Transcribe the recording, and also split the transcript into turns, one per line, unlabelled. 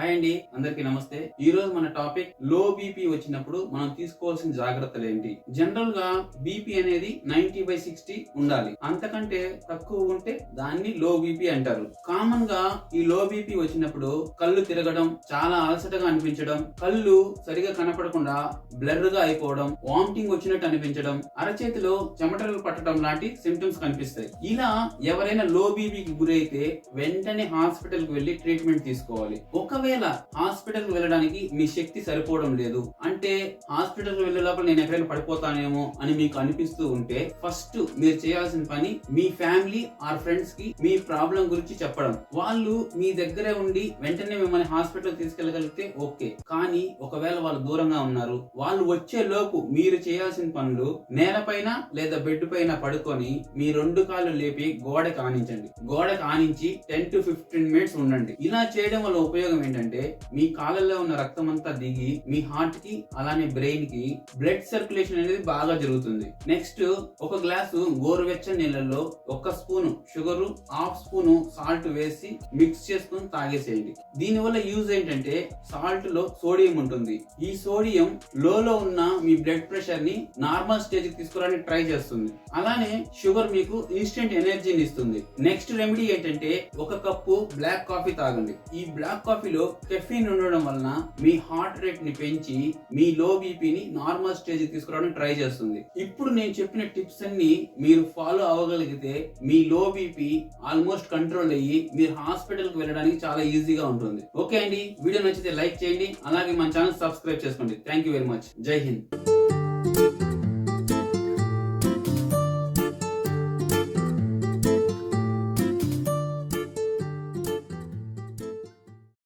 Hi అండి, అందరికీ నమస్తే. ఈ రోజు మన టాపిక్ లో బీపీ వచ్చినప్పుడు మనం తీసుకోవాల్సిన జాగ్రత్తలు ఏంటి. జనరల్ గా బీపీ అనేది 90/60 ఉండాలి. అంతకంటే తక్కువ ఉంటే దాన్ని లో బీపీ అంటారు. కామన్ గా ఈ లో బీపీ వచ్చినప్పుడు కళ్ళు తిరగడం, చాలా అలసటగా అనిపించడం, కళ్ళు సరిగా కనపడకుండా బ్లర్ గా అయిపోవడం, వామిటింగ్ వచ్చినట్టు అనిపించడం, అరచేతిలో చెమటలు పట్టడం లాంటి సిమ్టమ్స్ కనిపిస్తాయి. ఇలా ఎవరైనా లో బీపీకి గురైతే వెంటనే హాస్పిటల్ కి వెళ్లి ట్రీట్మెంట్ తీసుకోవాలి. ఒకవేళ హాస్పిటల్ కి వెళ్ళడానికి మీ శక్తి సరిపోవడం లేదు అంటే హాస్పిటల్ కి వెళ్లే లోపల నేను ఎక్కడైనా పడిపోతానేమో అని మీకు అనిపిస్తూ ఉంటే ఫస్ట్ మీరు చేయాల్సిన పని మీ ఫ్యామిలీ ఆర్ ఫ్రెండ్స్ కి మీ ప్రాబ్లం గురించి చెప్పడం. వాళ్ళు మీ దగ్గరే ఉండి వెంటనే మిమ్మల్ని హాస్పిటల్ తీసుకెళ్లగలిగితే ఓకే. కానీ ఒకవేళ వాళ్ళు దూరంగా ఉన్నారు, వాళ్ళు వచ్చే లోపు మీరు చేయాల్సిన పనులు నేలపైన లేదా బెడ్ పైన పడుకొని మీ రెండు కాళ్ళు లేపి గోడకి ఆనించండి. గోడకి ఆనించి 10 to 15 minutes ఉండండి. ఇలా చేయడం వల్ల ఉపయోగం ఏంటంటే మీ కాళ్ళల్లో ఉన్న రక్తం అంతా దిగి మీ హార్ట్ కి అలానే బ్రెయిన్ కి బ్లడ్ సర్క్యులేషన్ అనేది బాగా జరుగుతుంది. నెక్స్ట్ ఒక గ్లాసు గోరువెచ్చని నీళ్ళల్లో 1 స్పూన్ షుగర్, 1/2 స్పూన్ సాల్ట్ వేసి మిక్స్ చేసుకుని తాగేసేయండి. దీని వల్ల యూజ్ ఏంటంటే సాల్ట్ లో సోడియం ఉంటుంది. ఈ సోడియం లో ఉన్న మీ బ్లడ్ ప్రెషర్ ని నార్మల్ స్టేజ్ కి తీసుకురావడానికి ట్రై చేస్తుంది. అలానే షుగర్ మీకు ఇన్స్టెంట్ ఎనర్జీని ఇస్తుంది. నెక్స్ట్ రెమెడీ ఏంటంటే 1 కప్పు బ్లాక్ కాఫీ తాగండి. ఈ బ్లాక్ కాఫీలో కెఫీన్ ఉండడం వలన మీ హార్ట్ రేట్ ని పెంచి మీ లో బీపీని నార్మల్ స్టేజ్ కి తీసుకురావడానికి ట్రై చేస్తుంది. ఇప్పుడు నేను చెప్పిన టిప్స్ అన్ని మీరు ఫాలో అవ్వగలిగితే మీ లో బీపీ ఆల్మోస్ట్ కంట్రోల్ అయ్యి మీరు హాస్పిటల్ కి వెళ్ళడానికి చాలా ఈజీగా ఉంటుంది. ఓకే అండి, వీడియో నచ్చితే లైక్ చేయండి, అలాగే మన ఛానల్ సబ్స్క్రైబ్ చేసుకోండి. Thank you very much. జై హింద్.